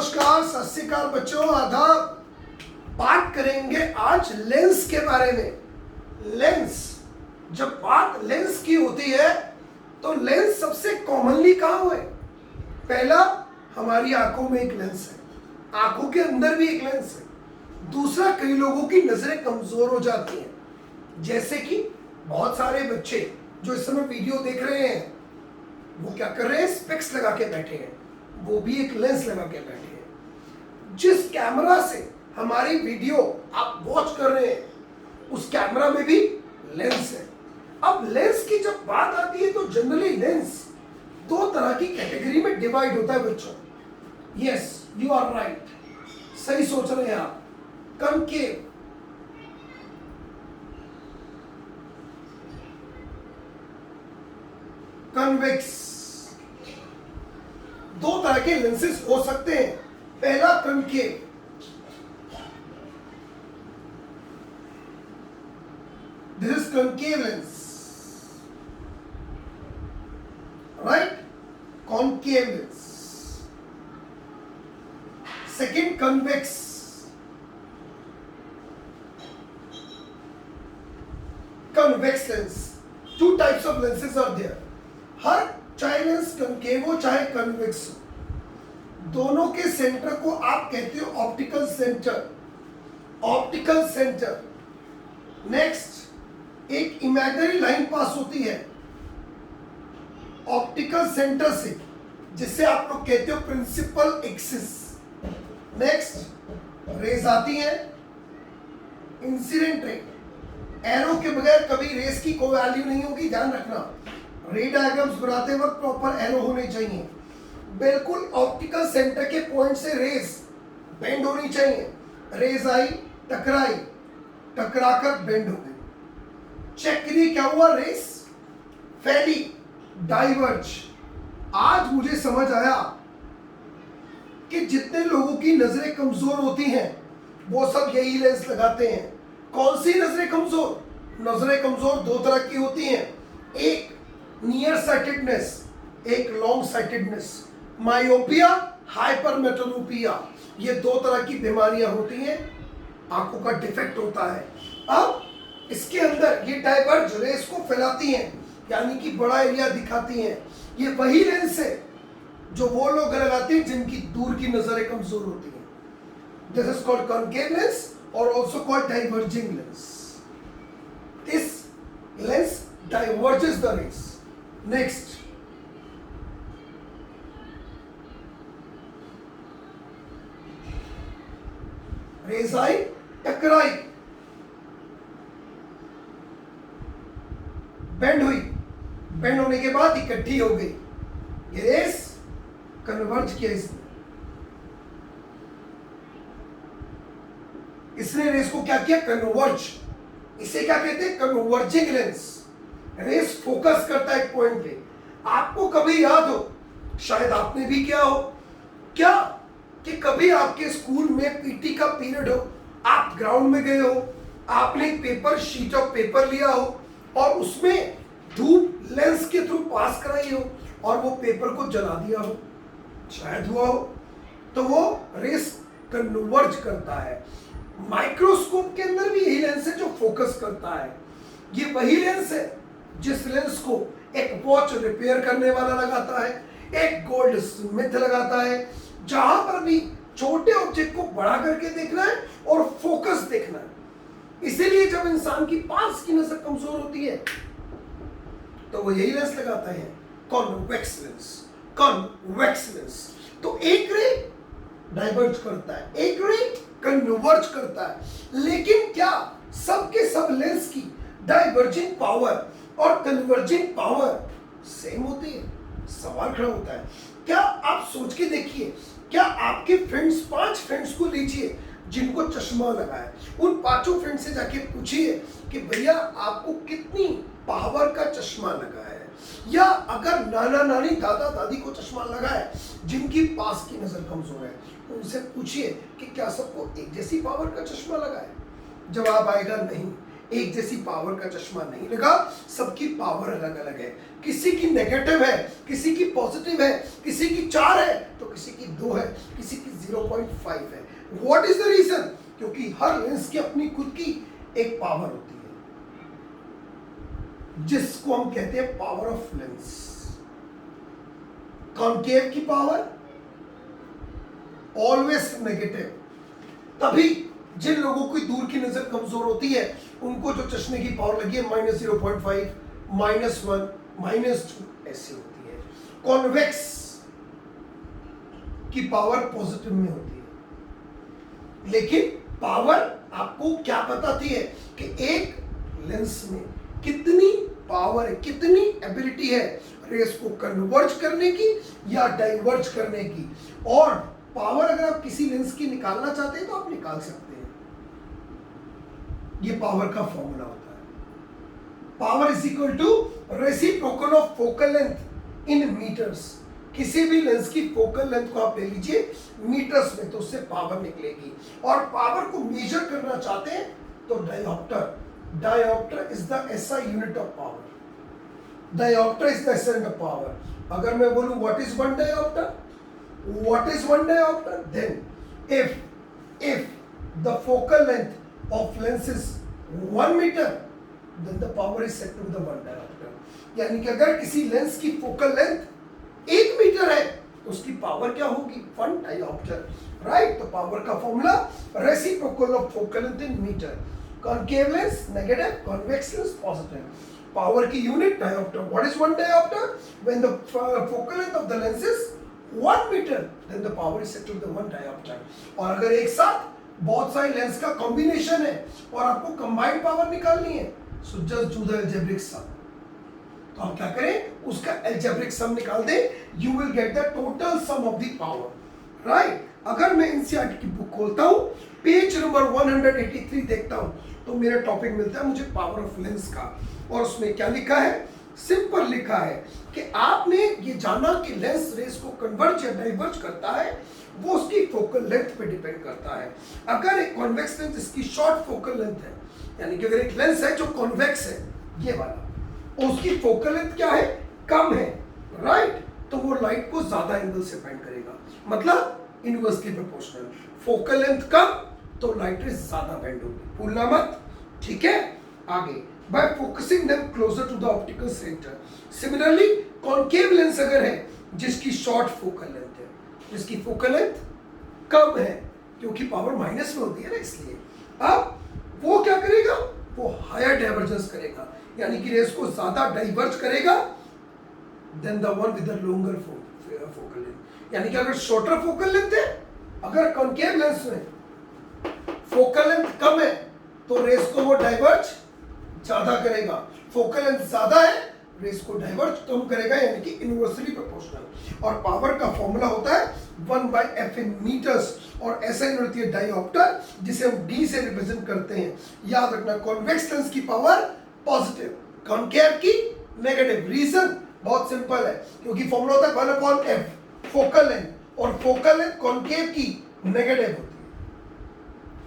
नमस्कार, सत श्री अकाल बच्चों, आदाब। बात करेंगे आज लेंस के बारे में। लेंस, जब बात लेंस की होती है तो लेंस सबसे कॉमनली कहाँ है? पहला, हमारी आंखों में एक लेंस है, आंखों के अंदर भी एक लेंस है। दूसरा, कई लोगों की नजरें कमजोर हो जाती हैं, जैसे कि बहुत सारे बच्चे जो इस समय वीडियो देख रहे हैं वो क्या कर रहे हैं? स्पेक्स लगा के बैठे हैं, वो भी एक लेंस लगा के बैठे हैं। जिस कैमरा से हमारी वीडियो आप वॉच कर रहे हैं उस कैमरा में भी लेंस है। अब लेंस की जब बात आती है तो जनरली लेंस दो तरह की कैटेगरी में डिवाइड होता है बच्चों। यस, यू आर राइट, सही सोच रहे हैं आप। कनकेव, कन्वेक्स, दो तरह के लेंसेज हो सकते हैं। पहला concave, this is concave lens, right? Concave lens. Second, convex, convex lens. Two types of lenses are there. हर चाहे लेंस कनकेव हो चाहे कन्वेक्स हो, दोनों के सेंटर को आप कहते हो optical centre. Optical centre. Next, एक इमेजिनरी लाइन पास होती है ऑप्टिकल सेंटर से, जिसे आप लोग कहते हो प्रिंसिपल एक्सिस। नेक्स्ट, रेज आती है, इंसिडेंट रे। एरो के बगैर कभी रेस की कोई वैल्यू नहीं होगी, ध्यान रखना। रे डायग्राम्स बनाते वक्त प्रॉपर एरो होने चाहिए। बिल्कुल ऑप्टिकल सेंटर के पॉइंट से रेस बेंड होनी चाहिए। रेस आई, टकराई, टकराकर बेंड हो गई। चेक करिए क्या हुआ? रेस फैली, डाइवर्ज। आज मुझे समझ आया कि जितने लोगों की नजरें कमजोर होती हैं वो सब यही लेंस लगाते हैं। कौन सी नजरें कमजोर? नजरें कमजोर दो तरह की होती हैं, एक नियर साइटेडनेस, एक लॉन्ग साइटेडनेस। मायोपिया, हाइपरमेट्रोपिया, ये दो तरह की बीमारियां होती हैं, आंखों का डिफेक्ट होता है। अब इसके अंदर ये डाइवर्ज रेस को फैलाती हैं, यानी कि बड़ा एरिया दिखाती हैं। ये वही लेंस है जो वो लोग लगाते हैं जिनकी दूर की नजरें कमजोर होती हैं। This is called concave lens or also called diverging lens. This lens diverges the rays. Next, rays आई, टकराई, बेंड हुई, बेंड होने के बाद इकट्ठी हो गई, ये रेस कन्वर्ज किया इसने रेस को क्या किया? कन्वर्ज। इसे क्या कहते हैं? Converging lens. रेस फोकस करता है एक पॉइंट पे। आपको कभी याद हो, शायद आपने भी किया हो क्या, कि कभी आपके स्कूल में पीटी का पीरियड हो, आप ग्राउंड में गए हो, आपने एक पेपर, शीट ऑफ पेपर लिया हो और उसमें धूप लेंस के थ्रू पास कराई हो और वो पेपर को जला दिया हो, शायद हुआ हो। तो वो रेस कन्वर्ज करता है। माइक्रोस्कोप के अंदर भी यही लेंस है जो फोकस करता है। ये वही लेंस है जिस लेंस को एक वॉच रिपेयर करने वाला लगाता है, एक गोल्ड स्मिथ लगाता है। जहां पर भी छोटे ऑब्जेक्ट को बड़ा करके देखना है और फोकस देखना है। इसीलिए जब इंसान की पास की नजर कमजोर होती है तो वो यही लेंस लगाता है, कॉन्वेक्स लेंस। Convex lens. तो एक रे डाइवर्ज करता है, एक रे कन्वर्ज करता है। लेकिन क्या सबके सब लेंस की डाइवर्जिंग पावर और कन्वर्जिंग पावर सेम होती है? सवाल खड़ा होता है। क्या आप सोच के देखिए, क्या आपके फ्रेंड्स, 5 फ्रेंड्स को लीजिए जिनको चश्मा लगा है, उन 5 फ्रेंड से जाके पूछिए कि भैया आपको कितनी पावर का चश्मा लगा है। या अगर नाना नानी, दादा दादी को चश्मा लगा है जिनकी पास की नजर कमजोर है, उनसे पूछिए कि क्या सबको एक जैसी पावर का चश्मा लगा है? जवाब आएगा नहीं। एक जैसी पावर का चश्मा नहीं लगा, सबकी पावर अलग अलग है। किसी की नेगेटिव है, किसी की पॉजिटिव है, किसी की 4 है तो किसी की 2 है, किसी की 0.5 है। What is the reason? क्योंकि हर लेंस की अपनी खुद की एक पावर होती है, जिसको हम कहते हैं पावर ऑफ लेंस। कॉन्केव की पावर ऑलवेज नेगेटिव। तभी जिन लोगों की दूर की नजर कमजोर होती है उनको जो चश्मे की पावर लगी है -0.5, -1, -2 ऐसी होती है। कॉन्वेक्स की पावर पॉजिटिव में होती है। लेकिन पावर आपको क्या बताती है कि एक लेंस में कितनी पावर है, कितनी एबिलिटी है रेस को कन्वर्ज करने की या डाइवर्ज करने की। और पावर अगर आप किसी लेंस की निकालना चाहते हैं तो आप निकाल सकते हैं। ये पावर का फॉर्मूला होता है। Power is equal to reciprocal of focal length in metres. किसी भी लेंस की फोकल लेंथ को आप ले लीजिए मीटर्स में, तो उससे पावर निकलेगी। और पावर को मेजर करना चाहते हैं तो dioptre is the SI unit of power. Dioptre is the SI unit of power. अगर मैं बोलूं what is one dioptre, what is one diopter? Then if the focal length of lens is 1 meter, then the power is said to be the 1 diopter। यानी कि अगर किसी lens की focal length 1 metre है तो उसकी पावर क्या होगी? 1 डायोप्टर, राइट। तो पावर का formula reciprocal of focal length in metre. Concave lens negative, convex lens positive. Power की unit dioptre. What is 1 dioptre? When the focal length of the lens is 1 metre, then the power is said to be the 1 diopter। और अगर एक साथ बहुत सारे lens का combination है और आपको कंबाइंड पावर निकालनी है, so just do the algebraic sum. तो हम क्या करें? उसका अलजेब्रिक सम निकाल दें, you will get the total sum of the power, right. अगर मैं एनसीईआरटी की बुक खोलता हूं, पेज नंबर 183 देखता हूं, तो मेरा टॉपिक मिलता है मुझे पावर ऑफ लेंस का। और उसमें क्या लिखा है? सिंपल लिखा है कि आपने ये जाना कि लेंस रेस को कन्वर्ज या डाइवर्ज करता है, वो उसकी फोकल लेंथ पे डिपेंड करता है। अगर एक कॉन्वेक्स लेंस इसकी शॉर्ट फोकल लेंथ है, यानी कि अगर एक लेंस है जो कॉन्वेक्स है ये वाला, उसकी फोकल लेंथ क्या है? कम है, राइट। तो वो लाइट को ज्यादा एंगल से बेंड करेगा, मतलब इनवर्सली प्रोपोर्शनल। फोकल लेंथ कम तो लाइट रेस ज्यादा बेंड होगी। भूलना मत, ठीक है। आगे by focusing them closer to the optical center। Similarly, concave lens अगर है जिसकी short focal length है, जिसकी focal length कम है क्योंकि पावर माइनस में होती है ना, इसलिए अब वो क्या करेगा? वो हायर डाइवर्जेंस करेगा, यानी कि रेस को ज्यादा डाइवर्ज करेगा than the one with the longer focal length. यानी कि अगर शॉर्टर फोकल लेंथ है, अगर कॉन्केव लेंस में फोकल लेंथ कम है तो रेस को वो डाइवर्ज ज्यादा करेगा। फोकल लेंथ ज्यादा है, रेस को डाइवर्ज कम करेगा, यानी कि इनवर्सली प्रोपोर्शनल। और पावर का फॉर्मूला होता है 1/f इन मीटर्स, और ऐसा ही होती है डायोप्टर, जिसे हम d से रिप्रेजेंट करते हैं। याद रखना, कॉन्वेक्स लेंस की पावर पॉजिटिव, कॉन्केव की नेगेटिव। रीजन बहुत सिंपल है, क्योंकि फॉर्मूला होता है 1/f फोकल लेंथ, और फोकल लेंथ कॉन्केव की नेगेटिव होती है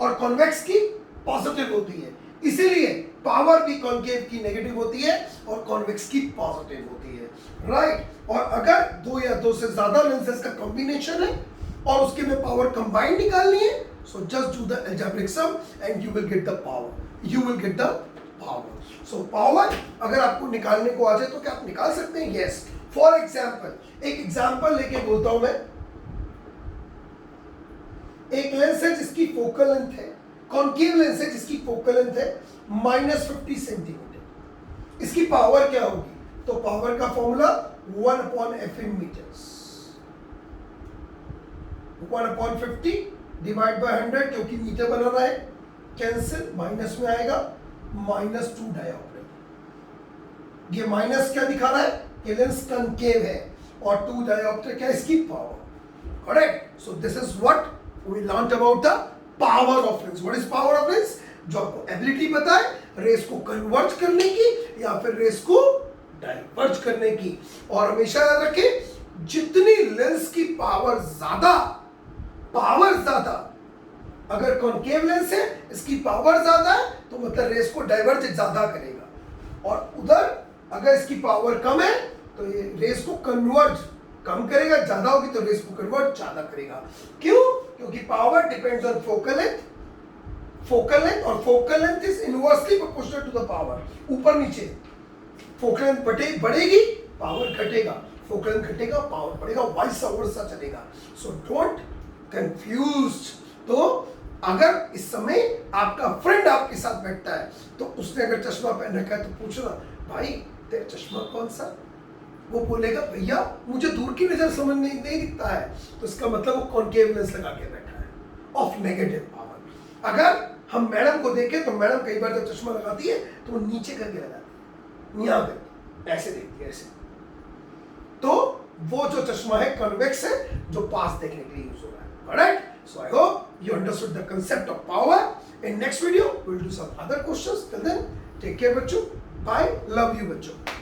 और कॉन्वेक्स की पॉजिटिव होती है। इसीलिए पावर भी कॉन्केव की नेगेटिव होती है और कॉन्वेक्स की पॉजिटिव होती है, राइट। और अगर 2 या 2 से ज्यादा लेंसेज का कॉम्बिनेशन है और उसके में पावर कंबाइन निकालनी है, so just do the algebraic sum and you will get the power. So power अगर आपको निकालने को आ जाए तो क्या आप निकाल सकते हैं? यस। फॉर एग्जाम्पल, एक एग्जाम्पल लेके बोलता हूं मैं। एक लेंस है जिसकी फोकल लेंथ है, कॉन्केव लेंस है जिसकी फोकल लेंथ है -50 सेंटीमीटर। इसकी पावर क्या होगी? तो पावर का formula 1/f in metres. 1/50 divide by 100, क्योंकि मीटर बनाना है, कैंसिल, माइनस में आएगा -2 डायोप्टर। ये माइनस क्या दिखा रहा है? ये लेंस कॉन्केव है और 2 डायोप्टर क्या? इसकी power, correct. So this is what we learned about the power of lens. What is power of lens? जो आपको एबिलिटी पता है रेस को कन्वर्ज करने की या फिर रेस को डाइवर्ज करने की। और हमेशा याद रखें, जितनी लेंस की पावर ज्यादा अगर कॉन्केव लेंस है, इसकी पावर ज्यादा है तो मतलब रेस को डाइवर्ज ज्यादा करेगा, और उधर अगर इसकी पावर कम है तो ये रेस को कन्वर्ज कम करेगा, ज्यादा होगी तो रेस को कन्वर्ट ज्यादा करेगा। क्यों? क्योंकि power depends on focal length, और focal length is inversely proportional to the power. ऊपर नीचे फोकल लेंथ बढ़ेगी, पावर घटेगा, फोकल लेंथ घटेगा, पावर बढ़ेगा, वाइस वर्सा चलेगा। So don't confuse. तो अगर इस समय आपका फ्रेंड आपके साथ बैठता है तो उसने अगर चश्मा पहन रखा है तो पूछना, भाई तेरा चश्मा कौन सा? वो बोलेगा, भैया मुझे दूर की नजर समझ नहीं दिखता है, तो इसका मतलब वो कॉन्केव लेंस लगा के बैठा है ऑफ नेगेटिव पावर। अगर हम मैडम को देखें तो मैडम कई बार जब चश्मा लगाती है तो वो नीचे करके लगाती है, यहाँ पे ऐसे देखती है, ऐसे। तो वो जो चश्मा है कन्वेक्स है, जो पास देखने के लिए यूज हो रहा है। Alright, so I hope you understood the concept of power. In next video we'll do some other questions. Till then, take care बच्चों, bye, love you बच्चों।